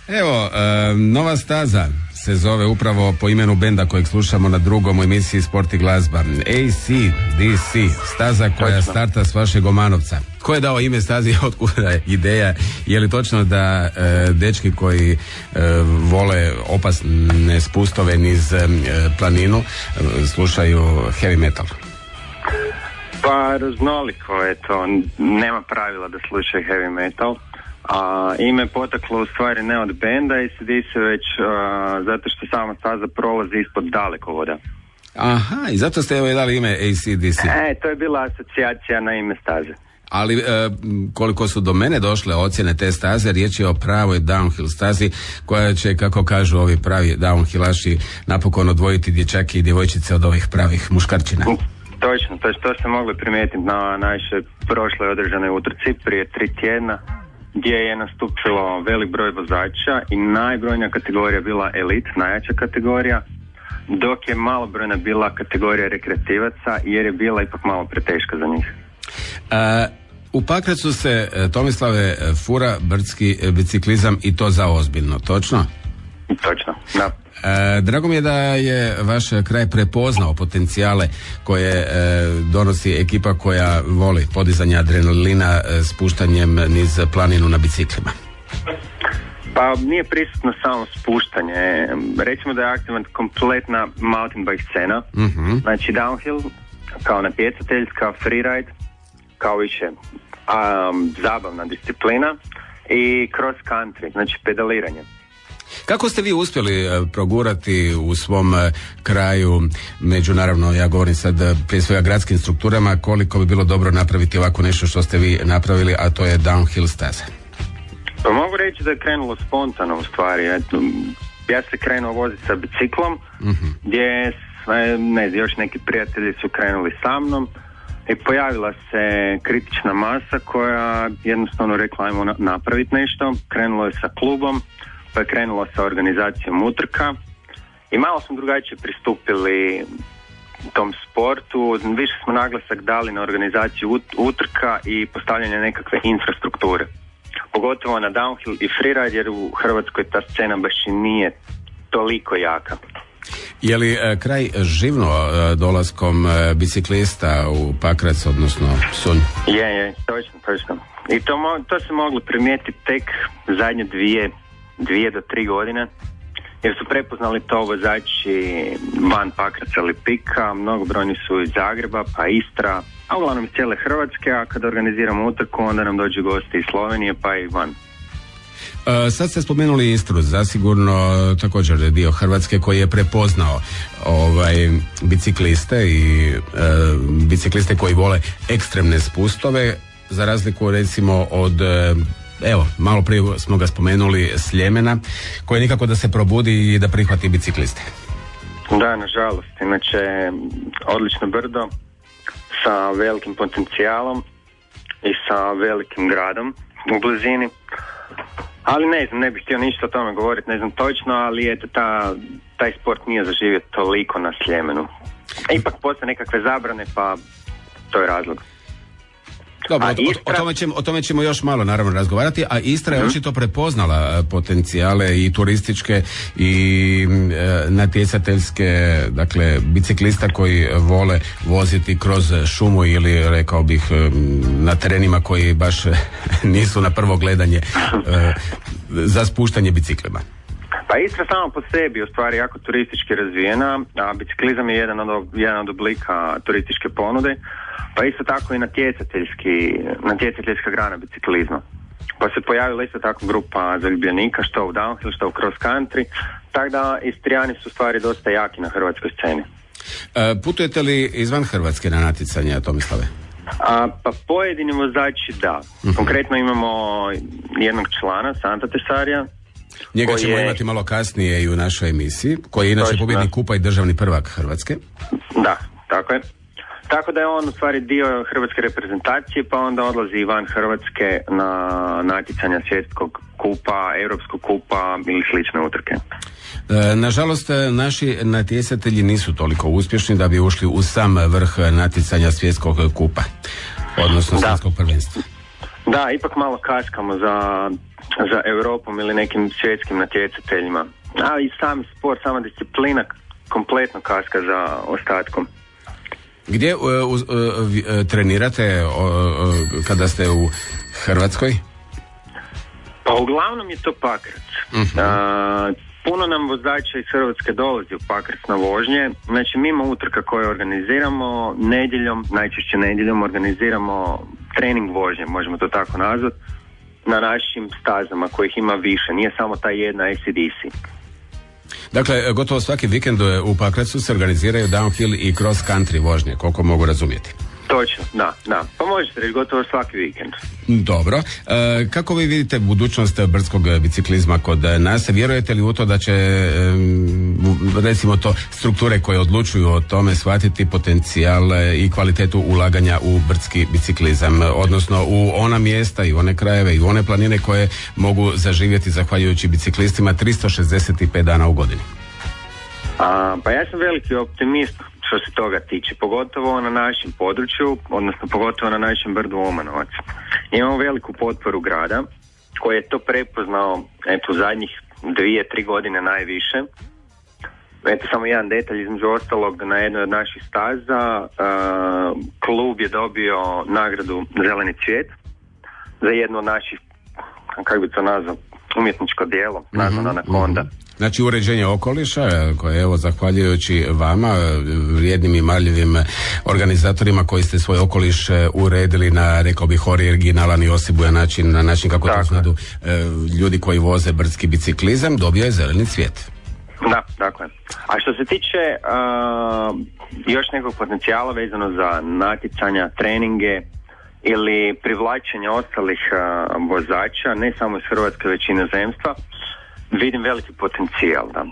Evo, nova staza se zove upravo po imenu benda kojeg slušamo na drugom u emisiji Sport i glazba. AC/DC, staza koja starta s vašeg Omanovca. Ko je dao ime stazi, otkuda je ideja? Je li točno da dečki koji vole opasne spustove niz planinu slušaju heavy metal? Pa raznoliko je to, nema pravila da slušaju heavy metal. A ime je poteklo u stvari ne od benda AC/DC, već zato što sama staza prolazi ispod dalekovoda. Aha, i zato ste evo dali ime AC/DC. To je bila asocijacija na ime staze. Ali koliko su do mene došle ocjene te staze, riječ je o pravoj downhill stazi koja će, kako kažu ovi pravi downhillaši, napokon odvojiti dječake i djevojčice od ovih pravih muškarčina. Točno, to ste mogli primijetiti na našoj prošloj održanoj utrci prije 3 tjedna, gdje je nastupilo velik broj vozača i najbrojnija kategorija bila elite, najjača kategorija, dok je malobrojna bila kategorija rekreativaca jer je bila ipak malo preteška za njih. U Pakracu se, Tomislave, fura brdski biciklizam i to za ozbiljno, točno? Točno, da. Drago mi je da je vaš kraj prepoznao potencijale koje donosi ekipa koja voli podizanje adrenalina spuštanjem niz planinu na biciklima. Pa nije prisutno samo spuštanje. Recimo da je aktivan kompletna mountain bike scena. Znači downhill kao natjecateljska, freeride kao više zabavna disciplina i cross country, znači pedaliranje. Kako ste vi uspjeli progurati u svom kraju, među, naravno, ja govorim sad prije svega gradskim strukturama, koliko bi bilo dobro napraviti ovako nešto što ste vi napravili, a to je downhill staza? Pa mogu reći da je krenulo spontano u stvari. Ja se krenuo voziti sa biciklom, gdje još neki prijatelji su krenuli sa mnom i pojavila se kritična masa koja jednostavno rekla ajmo napraviti nešto. Krenulo je sa klubom, pa je krenulo sa organizacijom utrka i malo smo drugačije pristupili tom sportu. Više smo naglasak dali na organizaciju utrka i postavljanje nekakve infrastrukture. Pogotovo na downhill i freeride, jer u Hrvatskoj ta scena baš i nije toliko jaka. Je li kraj živno dolaskom biciklista u Pakrac, odnosno Sunj? Je, točno. I to se moglo primijetiti tek zadnje 2 do 3 godine, jer su prepoznali to vozači van Pakraca, Lipika, mnogobrojni su iz Zagreba, pa Istra, a uglavnom iz cijele Hrvatske, a kada organiziramo utrku, onda nam dođu gosti iz Slovenije, pa i van. Sad ste spomenuli Istru, zasigurno također dio Hrvatske koji je prepoznao bicikliste i bicikliste koji vole ekstremne spustove, za razliku recimo od malo prije smo ga spomenuli, Sljemena, koji nikako da se probudi i da prihvati bicikliste. Da, nažalost. Inače, odlično brdo sa velikim potencijalom i sa velikim gradom u blizini. Ali ne bih htio ništa o tome govoriti, ne znam točno, ali eto, taj sport nije zaživio toliko na Sljemenu. Ipak postoje nekakve zabrane, pa to je razlog. Dobro, o tome ćemo još malo naravno razgovarati, a Istra je očito prepoznala potencijale i turističke i natjecateljske, dakle biciklista koji vole voziti kroz šumu ili rekao bih na terenima koji baš nisu na prvo gledanje za spuštanje biciklima. Pa Istra sama po sebi u stvari jako turistički razvijena, a biciklizam je jedan od oblika turističke ponude, pa isto tako i natjecateljska grana biciklizma. Pa se pojavila isto tako grupa zaljubljenika, što u downhill, što u cross country, tako da Istrijani su stvari dosta jaki na hrvatskoj sceni. Putujete li izvan Hrvatske na natjecanje, Tomislave? Pa pojedini vozači da. Konkretno imamo jednog člana, Santa Tesarija. Njega ćemo imati malo kasnije i u našoj emisiji, koji je inače pobjednik kupa i državni prvak Hrvatske. Da, tako je. Tako da je on u stvari dio hrvatske reprezentacije, pa onda odlazi van Hrvatske na natjecanja svjetskog kupa, europskog kupa ili slične utrke. Nažalost, naši natjecatelji nisu toliko uspješni da bi ušli u sam vrh natjecanja svjetskog kupa, odnosno svjetskog prvenstva. Da, ipak malo kaskamo za za Europom ili nekim svjetskim natjecateljima. A i sam sport, sama disciplina kompletno kaska za ostatkom. Gdje trenirate kada ste u Hrvatskoj? Pa uglavnom je to Pakrac. Puno nam vozača iz Hrvatske dolazi u Pakrac na vožnje. Znači mimo utrka koje organiziramo nedjeljom, najčešće nedjeljom organiziramo trening vožnje, možemo to tako nazvati, na našim stazama kojih ima više. Nije samo ta jedna ACDC. Dakle, gotovo svaki vikend u Pakracu se organiziraju downhill i cross country vožnje, koliko mogu razumjeti. Točno, da. Pa možete reći gotovo svaki vikend. Dobro. Kako vi vidite budućnost brdskog biciklizma kod nas? Vjerujete li u to da će, recimo to, strukture koje odlučuju o tome shvatiti potencijal i kvalitetu ulaganja u brdski biciklizam, odnosno u ona mjesta i one krajeve i one planine koje mogu zaživjeti zahvaljujući biciklistima 365 dana u godini? Pa ja sam veliki optimist što se toga tiče, pogotovo na našem području, odnosno pogotovo na našem brdu Omanovac. Imamo veliku potporu grada koji je to prepoznao u zadnjih 2-3 godine najviše. Eto samo jedan detalj, između ostalog na jednoj od naših staza klub je dobio nagradu Zeleni cvijet za jedno od naših, kako bi to nazvao, umjetničko djelo, nazvano Anakonda. Znači uređenje okoliša koje evo zahvaljujući vama, vrijednim i marljivim organizatorima koji ste svoj okoliš uredili na, rekao bih, originalan i osibujan način, na način kako to znadu ljudi koji voze brdski biciklizam, dobio je zeleni cvijet. Da, dakle. A što se tiče još nekog potencijala vezano za natjecanja, treninge ili privlačenja ostalih vozača, ne samo iz Hrvatske već i inozemstva, vidim veliki potencijal, da.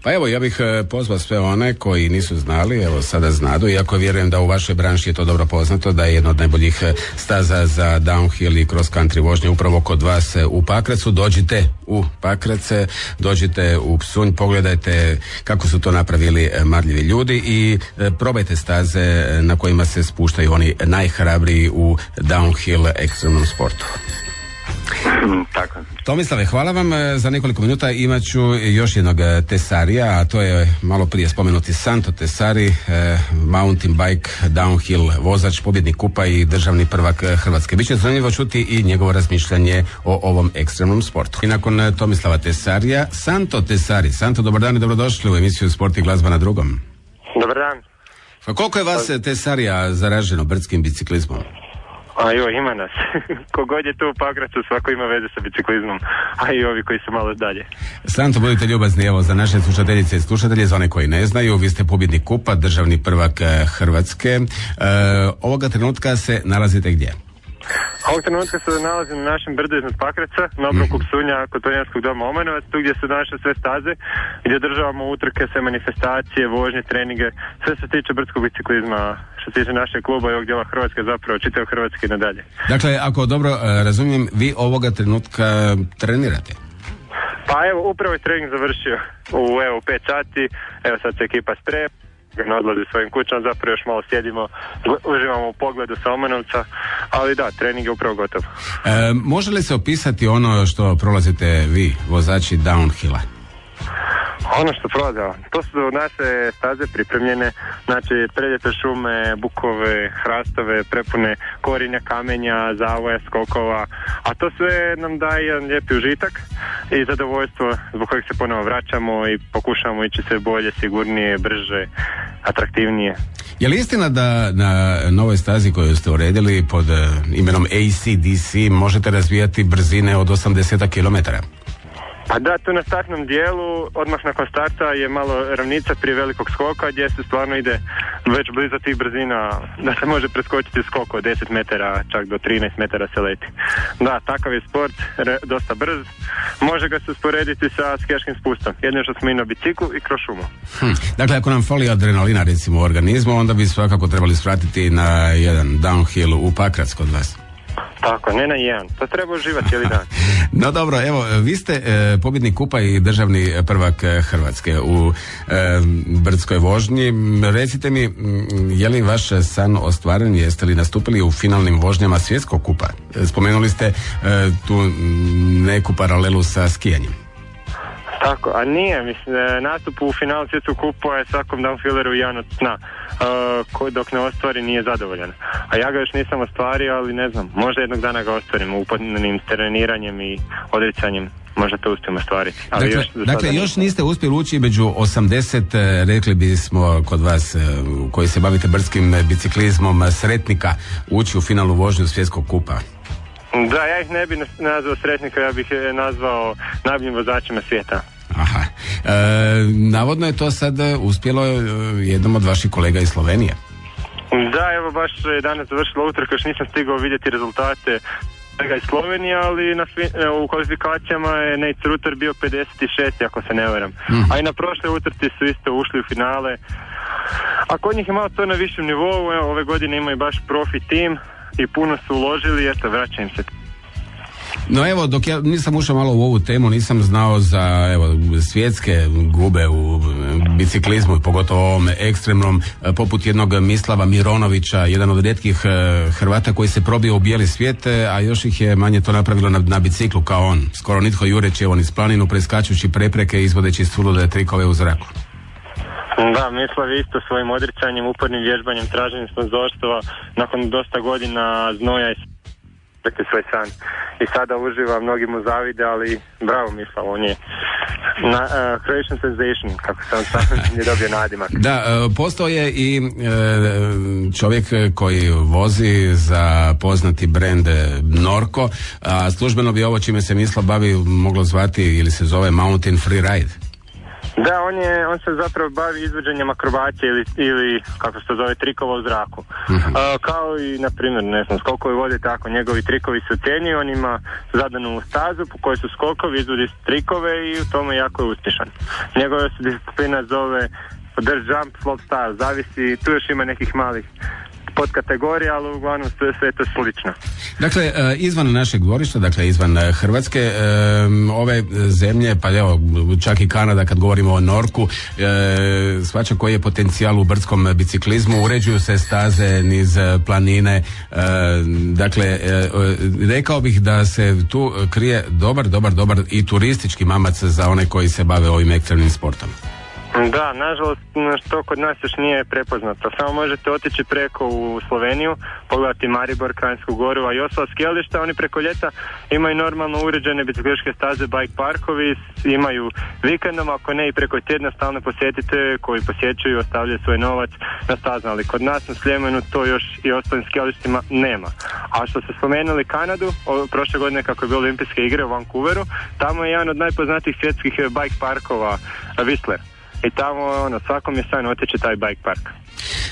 Pa evo, ja bih pozvao sve one koji nisu znali, evo sada znadu, iako vjerujem da u vašoj branši je to dobro poznato, da je jedna od najboljih staza za downhill i cross country vožnje upravo kod vas u Pakracu. Dođite u Pakrace, dođite u Psunj, pogledajte kako su to napravili marljivi ljudi i probajte staze na kojima se spuštaju oni najhrabriji u downhill ekstremnom sportu. Tako. Tomislave, hvala vam. Za nekoliko minuta imat ću još jednog tesarija, a to je malo prije spomenuti Santo Tesari, mountain bike, downhill vozač, pobjednik kupa i državni prvak Hrvatske. Biće zanimljivo čuti i njegovo razmišljanje o ovom ekstremnom sportu. I nakon Tomislava Tesarija, Santo Tesari. Santo, dobar dan i dobrodošli u emisiju Sport i glazba na drugom. Dobar dan. Pa koliko je vas tesarija zaraženo brdskim biciklizmom? Ima nas. Kogod je tu u Pakracu, svako ima veze sa biciklizmom, a i ovi koji su malo dalje. Santo, budite ljubazni, evo, za naše slušateljice i slušatelje, za one koji ne znaju, vi ste pobjednik kupa, državni prvak Hrvatske. Ovoga trenutka se nalazite gdje? Ovog trenutka se nalazim na našem brdu iznad Pakraca, na obroku Psunja kod Planinarskog doma Omanovac, tu gdje su naše sve staze, gdje održavamo utrke, sve manifestacije, vožnje, treninge, sve se tiče brdskog biciklizma, što se tiče našeg kluba i ovog dijela Hrvatske, zapravo čitave Hrvatske i nadalje. Dakle, ako dobro razumijem, vi ovoga trenutka trenirate? Pa evo, upravo je trening završio u 5 sati, evo sad se ekipa sprema, ne odlazi svojim kućama, zapravo još malo sjedimo, uživamo u pogledu sa Omanovca, ali da, trening je upravo gotov. Može li se opisati ono što prolazite vi, vozači downhilla? Ono što prolaze, to su naše staze pripremljene, znači predjete šume, bukove, hrastove, prepune korinja, kamenja, zavoja, skokova, a to sve nam daje jedan lijepi užitak i zadovoljstvo zbog kojeg se ponovo vraćamo i pokušamo ići sve bolje, sigurnije, brže, atraktivnije. Je li istina da na novoj stazi koju ste uredili pod imenom ACDC možete razvijati brzine od 80 km? Pa da, tu na startnom dijelu, odmah nakon starta je malo ravnica prije velikog skoka gdje se stvarno ide već blizu tih brzina da se može preskočiti skok od 10 metara, čak do 13 metara se leti. Da, takav je sport, dosta brz, može ga se usporediti sa skijaškim spustom, jedno što smo i na biciklu i kroz šumu. Dakle, ako nam fali adrenalina recimo u organizmu, onda bi svakako trebali svratiti na jedan downhill u Pakrac kod vas. Tako, ne na jedan. To treba uživati cijeli dan. No dobro, evo, vi ste pobjednik kupa i državni prvak Hrvatske u brdskoj vožnji. Recite mi, je li vaš san ostvaren, jeste li nastupili u finalnim vožnjama svjetskog kupa? Spomenuli ste tu neku paralelu sa skijanjem. Tako, a nije, mislim, nastup u finalu svjetskog kupa je svakom downfilleru jedan od sna, dok ne ostvari nije zadovoljan. A ja ga još nisam ostvario, ali ne znam, možda jednog dana ga ostvarim upotpunim treniranjem i odricanjem. Možda to uspijemo ostvariti. Dakle, još niste uspjeli ući među 80, rekli bismo kod vas, koji se bavite brdskim biciklizmom, sretnika, ući u finalnu vožnju svjetskog kupa. Da, ja ih ne bih nazvao sretnika, ja bih nazvao najboljim vozačima svijeta. Aha. Navodno je to sad uspjelo jednom od vaših kolega iz Slovenije. Da, evo baš je danas završila utrka, još nisam stigao vidjeti rezultate iz Slovenije, ali u kvalifikacijama je Nate Ruter bio 56, ako se ne varam. A i na prošloj utrci su isto ušli u finale. A kod njih je malo to na višem nivou, evo, ove godine imaju baš profi tim i puno su uložili, eto, vraća im se. No evo, dok ja nisam ušao malo u ovu temu, nisam znao za svjetske gube u biciklizmu, pogotovo ovom ekstremnom, poput jednog Mislava Mironovića, jedan od rijetkih Hrvata koji se probio u bijeli svijet, a još ih je manje to napravilo na biciklu kao on. Skoro nitko jureći on iz planinu, preskačući prepreke, izvodeći sulude trikove u zraku. Da, Mislav isto svojim odricanjem, upornim vježbanjem, traženjem sponzorstva, nakon dosta godina znoja i svoj san. I sada uživa, mnogi mu zavide, ali bravo Mislav, on je Croatian sensation, kako sam je dobio nadimak. Da, postao je i čovjek koji vozi za poznati brend Norco, a službeno bi ovo čime se Mislav bavi moglo zvati ili se zove Mountain Free Ride. Da, on se zapravo bavi izvođenjem akrobacije ili kako se to zove, trikova u zraku. Kao i, na primjer, ne znam, skokovi vode tako, njegovi trikovi se ocjenjuju, on ima zadanu stazu po kojoj su skokovi, izvodi trikove i u tome jako je uspješan. Njegova se disciplina zove dirt jump, slope style, zavisi, tu još ima nekih malih podkategorija, ali uglavnom sve to slično. Dakle, izvan našeg dvorišta, dakle izvan Hrvatske, ove zemlje, pa evo, čak i Kanada, kad govorimo o Norku, shvaća koji je potencijal u brdskom biciklizmu, uređuju se staze niz planine, dakle, rekao bih da se tu krije dobar i turistički mamac za one koji se bave ovim ekstremnim sportom. Da, nažalost, to kod nas još nije prepoznato. Samo možete otići preko u Sloveniju, pogledati Maribor, Kranjsku Goru, a i ostala skijališta, oni preko ljeta imaju normalno uređene biciklističke staze, bike parkovi, imaju vikendom, ako ne i preko tjedna stalno posjetite koji posjećuju, ostavljaju svoj novac na stazama, ali kod nas na Sljemenu to još i ostalim skijalištima nema. A što ste spomenuli Kanadu, prošle godine kako je bilo olimpijske igre u Vancouveru, tamo je jedan od najpoznatijih svjetskih bike parkova Whistler. I tamo svakom je san otići taj bike park.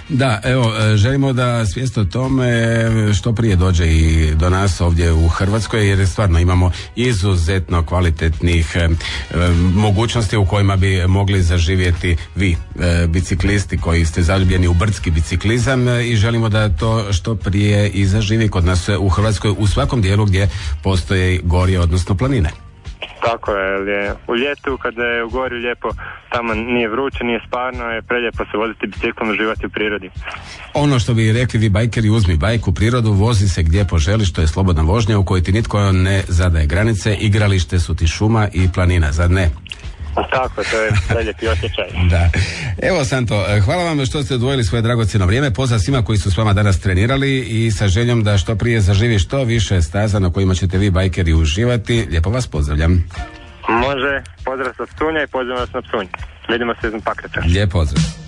Da, evo, želimo da svijest o tome što prije dođe i do nas ovdje u Hrvatskoj, jer stvarno imamo izuzetno kvalitetnih mogućnosti u kojima bi mogli zaživjeti vi, biciklisti koji ste zaljubljeni u brdski biciklizam, i želimo da to što prije i zaživi kod nas u Hrvatskoj u svakom dijelu gdje postoje gorje, odnosno planine. Tako je, u ljetu kada je u gori lijepo, tamo nije vruće, nije sparno, je prelijepo se voziti biciklom, uživati u prirodi. Ono što bi rekli vi bajkeri, uzmi bajk u prirodu, vozi se gdje poželiš, to je slobodna vožnja u kojoj ti nitko ne zadaje granice, igralište su ti šuma i planina, zar ne? Tako, to je prelijepi osjećaj. Da. Evo Santo, hvala vam što ste odvojili svoje dragocjeno vrijeme, pozdrav svima koji su s vama danas trenirali i sa željom da što prije zaživi što više staza na kojima ćete vi bajkeri uživati. Lijepo vas pozdravljam. Može, pozdrav sa Psunja i pozdrav vas na Psunj. Vidimo se iz Pakraca. Lijep pozdrav.